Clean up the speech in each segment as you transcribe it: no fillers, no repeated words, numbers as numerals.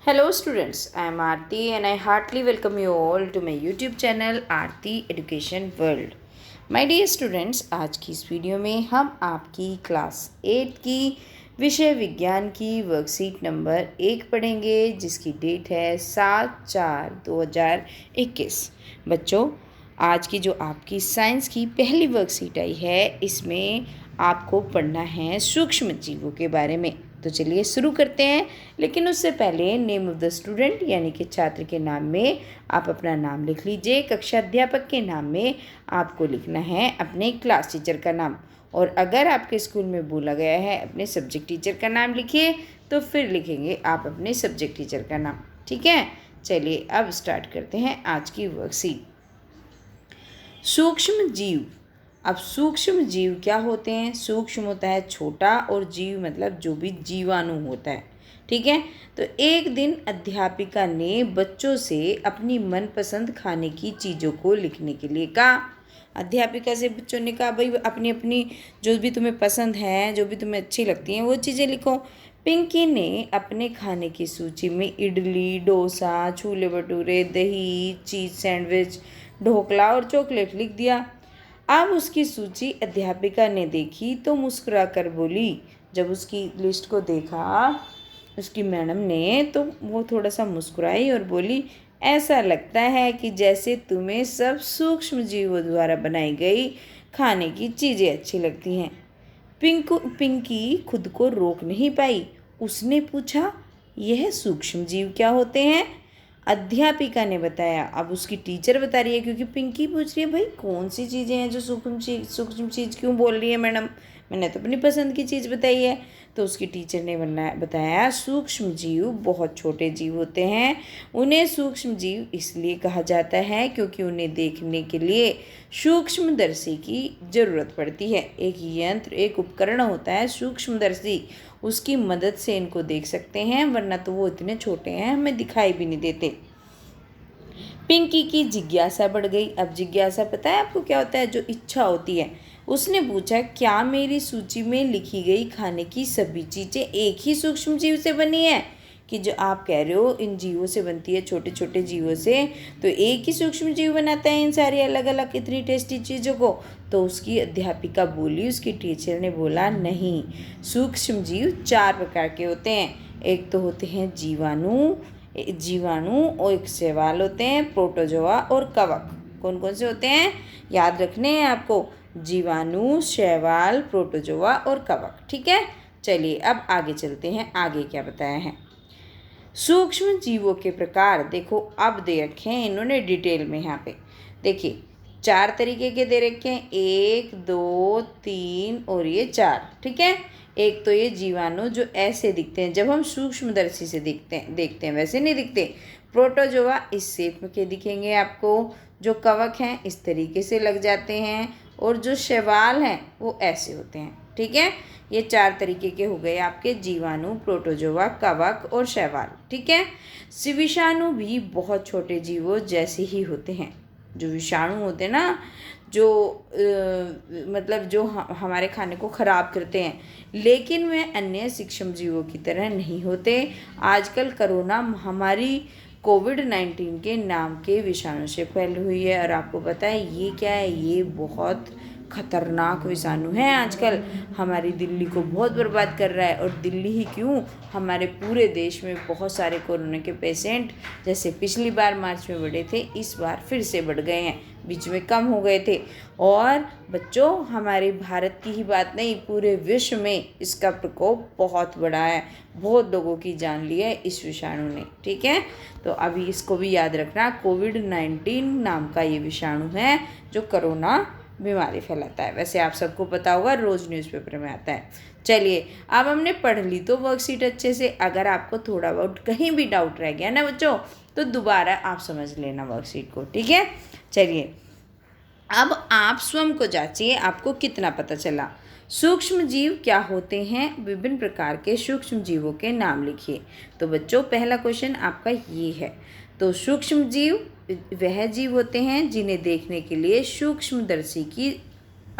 Hello students, I am Aarti and I heartily welcome you all to my YouTube channel Aarti Education World. My dear students, आज की इस video में हम आपकी class 8 की विषय विज्ञान की वर्कशीट नंबर 1 पढ़ेंगे जिसकी डेट है 7/4/2021। बच्चों, आज की जो आपकी साइंस की पहली वर्कशीट आई है इसमें आपको पढ़ना है सूक्ष्म जीवों के बारे में। तो चलिए शुरू करते हैं, लेकिन उससे पहले नेम ऑफ द स्टूडेंट यानी कि छात्र के नाम में आप अपना नाम लिख लीजिए। कक्षा अध्यापक के नाम में आपको लिखना है अपने क्लास टीचर का नाम, और अगर आपके स्कूल में बोला गया है अपने सब्जेक्ट टीचर का नाम लिखिए तो फिर लिखेंगे आप अपने सब्जेक्ट टीचर का नाम। ठीक है, चलिए अब स्टार्ट करते हैं आज की वर्कशीट। सूक्ष्म जीव। अब सूक्ष्म जीव क्या होते हैं? सूक्ष्म होता है छोटा, और जीव मतलब जो भी जीवाणु होता है। ठीक है, तो एक दिन अध्यापिका ने बच्चों से अपनी मनपसंद खाने की चीज़ों को लिखने के लिए कहा। अध्यापिका से बच्चों ने कहा, भाई अपनी अपनी जो भी तुम्हें पसंद है, जो भी तुम्हें अच्छी लगती हैं वो चीज़ें लिखो। पिंकी ने अपने खाने की सूची में इडली, डोसा, छोले भटूरे, दही, चीज़ सैंडविच, ढोकला और चॉकलेट लिख दिया। अब उसकी सूची अध्यापिका ने देखी तो मुस्कुरा कर बोली। जब उसकी लिस्ट को देखा उसकी मैडम ने तो वो थोड़ा सा मुस्कुराई और बोली, ऐसा लगता है कि जैसे तुम्हें सब सूक्ष्म जीवों द्वारा बनाई गई खाने की चीज़ें अच्छी लगती हैं। पिंकी खुद को रोक नहीं पाई। उसने पूछा, यह सूक्ष्म जीव क्या होते हैं? अध्यापिका ने बताया। अब उसकी टीचर बता रही है, क्योंकि पिंकी पूछ रही है, भाई कौन सी चीज़ें हैं जो सूक्ष्म चीज़ क्यों बोल रही है मैडम? मैंने तो अपनी पसंद की चीज़ बताई है। तो उसकी टीचर ने बताया, सूक्ष्म जीव बहुत छोटे जीव होते हैं। उन्हें सूक्ष्म जीव इसलिए कहा जाता है क्योंकि उन्हें देखने के लिए सूक्ष्मदर्शी की ज़रूरत पड़ती है। एक यंत्र, एक उपकरण होता है सूक्ष्मदर्शी, उसकी मदद से इनको देख सकते हैं, वरना तो वो इतने छोटे हैं हमें दिखाई भी नहीं देते। पिंकी की जिज्ञासा बढ़ गई। अब जिज्ञासा पता है आपको क्या होता है? जो इच्छा होती है। उसने पूछा, क्या मेरी सूची में लिखी गई खाने की सभी चीज़ें एक ही सूक्ष्म जीव से बनी है? कि जो आप कह रहे हो इन जीवों से बनती है, छोटे छोटे जीवों से, तो एक ही सूक्ष्म जीव बनाता है इन सारी अलग अलग इतनी टेस्टी चीज़ों को? तो उसकी अध्यापिका बोली, उसकी टीचर ने बोला, नहीं, सूक्ष्म जीव 4 प्रकार के होते हैं। एक तो होते हैं जीवाणु और एक शैवाल होते हैं, प्रोटोजोआ और कवक। कौन कौन से होते हैं? याद रखने हैं आपको, जीवाणु, शैवाल, प्रोटोजोआ और कवक। ठीक है, चलिए अब आगे चलते हैं। आगे क्या बताया है? सूक्ष्म जीवों के प्रकार देखो, अब दे रखे हैं इन्होंने डिटेल में। यहाँ पे देखिए 4 तरीके के दे रखे हैं, 1 2 3 और ये 4। ठीक है, एक तो ये जीवाणु जो ऐसे दिखते हैं, जब हम सूक्ष्मदर्शी से देखते हैं वैसे नहीं दिखते। प्रोटोजोआ इस शेप के दिखेंगे आपको। जो कवक हैं इस तरीके से लग जाते हैं, और जो शैवाल हैं वो ऐसे होते हैं। ठीक है, ये 4 तरीके के हो गए आपके, जीवाणु, प्रोटोजोआ, कवक और शैवाल। ठीक है, विषाणु भी बहुत छोटे जीवों जैसे ही होते हैं। जो विषाणु होते हैं ना, जो मतलब जो हमारे खाने को ख़राब करते हैं, लेकिन वे अन्य सूक्ष्म जीवों की तरह नहीं होते। आजकल कोरोना महामारी कोविड-19 के नाम के विषाणु से फैली हुई है, और आपको पता है ये क्या है? ये बहुत खतरनाक विषाणु है। आजकल हमारी दिल्ली को बहुत बर्बाद कर रहा है, और दिल्ली ही क्यों, हमारे पूरे देश में बहुत सारे कोरोना के पेशेंट, जैसे पिछली बार मार्च में बढ़े थे, इस बार फिर से बढ़ गए हैं, बीच में कम हो गए थे। और बच्चों, हमारे भारत की ही बात नहीं, पूरे विश्व में इसका प्रकोप बहुत बड़ा है, बहुत लोगों की जान ली है इस विषाणु ने। ठीक है, तो अभी इसको भी याद रखना, कोविड-19 नाम का ये विषाणु है जो कोरोना बीमारी फैलाता है। वैसे आप सबको पता होगा, रोज़ न्यूज़पेपर में आता है। चलिए, अब हमने पढ़ ली तो वर्कशीट अच्छे से। अगर आपको थोड़ा बहुत कहीं भी डाउट रह गया ना बच्चों, तो दोबारा आप समझ लेना वर्कशीट को। ठीक है, चलिए अब आप स्वयं को जांचिए, आपको कितना पता चला। सूक्ष्म जीव क्या होते हैं? विभिन्न प्रकार के सूक्ष्म जीवों के नाम लिखिए। तो बच्चों, पहला क्वेश्चन आपका ये है। तो सूक्ष्म जीव वह जीव होते हैं जिन्हें देखने के लिए सूक्ष्मदर्शी की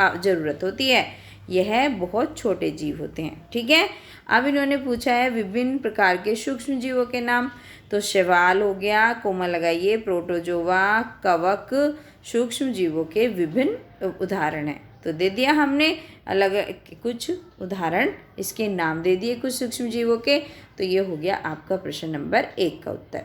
ज़रूरत होती है। यह बहुत छोटे जीव होते हैं। ठीक है, अब इन्होंने पूछा है विभिन्न प्रकार के सूक्ष्म जीवों के नाम। तो शैवाल हो गया, कोमा लगाइए, प्रोटोजोआ, कवक सूक्ष्म जीवों के विभिन्न उदाहरण हैं। तो दे दिया हमने अलग कुछ उदाहरण, इसके नाम दे दिए कुछ सूक्ष्म जीवों के। तो ये हो गया आपका प्रश्न नंबर 1 का उत्तर।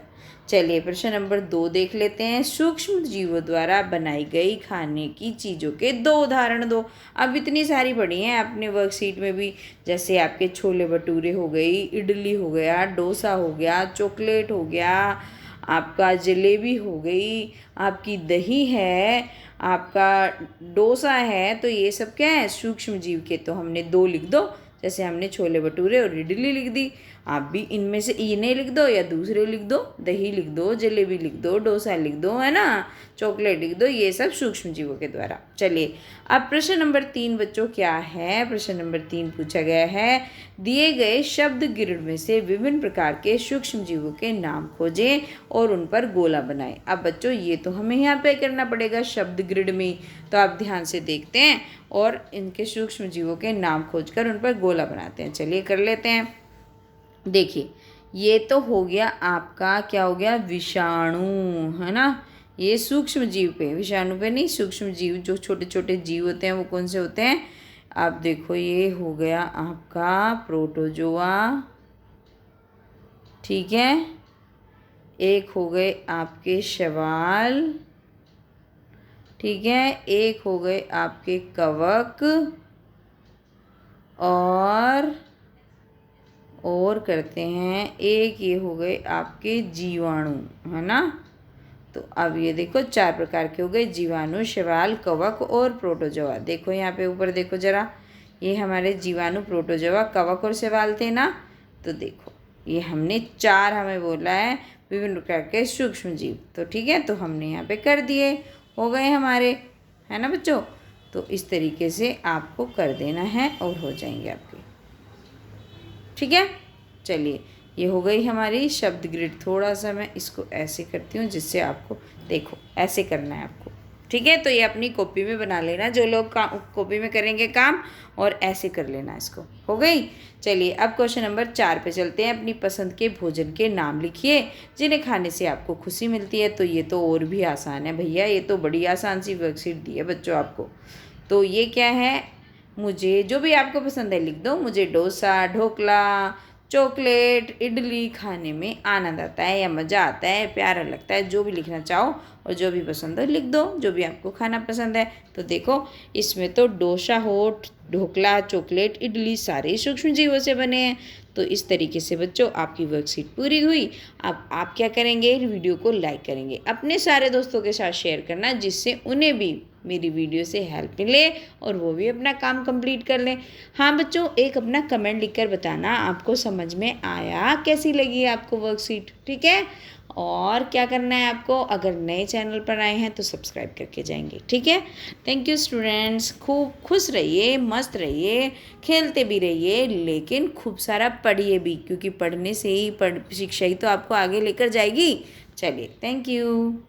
चलिए प्रश्न नंबर 2 देख लेते हैं। सूक्ष्म जीवों द्वारा बनाई गई खाने की चीज़ों के 2 उदाहरण दो। अब इतनी सारी पढ़ी हैं आपने वर्कशीट में भी, जैसे आपके छोले भटूरे हो गई, इडली हो गया, डोसा हो गया, चॉकलेट हो गया, आपका जलेबी हो गई, आपकी दही है, आपका डोसा है। तो ये सब क्या है, सूक्ष्म जीव के। तो हमने 2 लिख दो, जैसे हमने छोले भटूरे और इडली लिख दी। आप भी इनमें से इन्हें लिख दो या दूसरे लिख दो, दही लिख दो, जलेबी लिख दो, डोसा लिख दो, है ना, चॉकलेट लिख दो। ये सब सूक्ष्म जीवों के द्वारा। चलिए अब प्रश्न नंबर 3 बच्चों क्या है। प्रश्न नंबर 3 पूछा गया है, दिए गए शब्द ग्रिड में से विभिन्न प्रकार के सूक्ष्म जीवों के नाम खोजें और उन पर गोला बनाएं। अब बच्चों ये तो हमें यहाँ पे करना पड़ेगा शब्द ग्रिड में, तो आप ध्यान से देखते हैं और इनके सूक्ष्म जीवों के नाम खोजकर उन पर गोला बनाते हैं। चलिए कर लेते हैं। देखिए ये तो हो गया आपका, क्या हो गया, विषाणु, है ना। ये सूक्ष्म जीव पे, विषाणु पे नहीं, सूक्ष्म जीव जो छोटे छोटे जीव होते हैं वो कौन से होते हैं। आप देखो ये हो गया आपका प्रोटोजोआ, ठीक है। एक हो गए आपके शैवाल, ठीक है। एक हो गए आपके कवक और करते हैं एक ये हो गए आपके जीवाणु, है ना। तो अब ये देखो 4 प्रकार के हो गए, जीवाणु, शैवाल, कवक और प्रोटोजोआ। देखो यहाँ पे ऊपर देखो जरा, ये हमारे जीवाणु, प्रोटोजोआ, कवक और शैवाल थे ना। तो देखो ये हमने 4 हमें बोला है विभिन्न प्रकार के सूक्ष्म जीव। तो ठीक है, तो हमने यहाँ पे कर दिए, हो गए हमारे, है ना बच्चों। तो इस तरीके से आपको कर देना है और हो जाएंगे आपके, ठीक है। चलिए ये हो गई हमारी शब्द ग्रिड। थोड़ा सा मैं इसको ऐसे करती हूँ जिससे आपको, देखो ऐसे करना है आपको, ठीक है। तो ये अपनी कॉपी में बना लेना, जो लोग कॉपी में करेंगे काम, और ऐसे कर लेना इसको, हो गई। चलिए अब क्वेश्चन नंबर 4 पे चलते हैं। अपनी पसंद के भोजन के नाम लिखिए जिन्हें खाने से आपको खुशी मिलती है। तो ये तो और भी आसान है भैया, ये तो बड़ी आसान सी वर्कशीट दी है बच्चों आपको। तो ये क्या है, मुझे जो भी आपको पसंद है लिख दो। मुझे डोसा, ढोकला, चॉकलेट, इडली खाने में आनंद आता है या मज़ा आता है, प्यारा लगता है, जो भी लिखना चाहो और जो भी पसंद हो लिख दो, जो भी आपको खाना पसंद है। तो देखो इसमें तो डोसा हो, ढोकला, चॉकलेट, इडली सारे सूक्ष्म जीवों से बने हैं। तो इस तरीके से बच्चों आपकी वर्कशीट पूरी हुई। अब आप क्या करेंगे, वीडियो को लाइक करेंगे, अपने सारे दोस्तों के साथ शेयर करना, जिससे उन्हें भी मेरी वीडियो से हेल्प मिले और वो भी अपना काम कंप्लीट कर लें। हाँ बच्चों, एक अपना कमेंट लिखकर बताना आपको समझ में आया, कैसी लगी आपको वर्कशीट, ठीक है। और क्या करना है आपको, अगर नए चैनल पर आए हैं तो सब्सक्राइब करके जाएंगे, ठीक है। Thank you students. खूब खुश रहिए, मस्त रहिए, खेलते भी रहिए, लेकिन खूब सारा पढ़िए भी, क्योंकि पढ़ने से ही शिक्षा ही तो आपको आगे लेकर जाएगी। चलिए थैंक यू।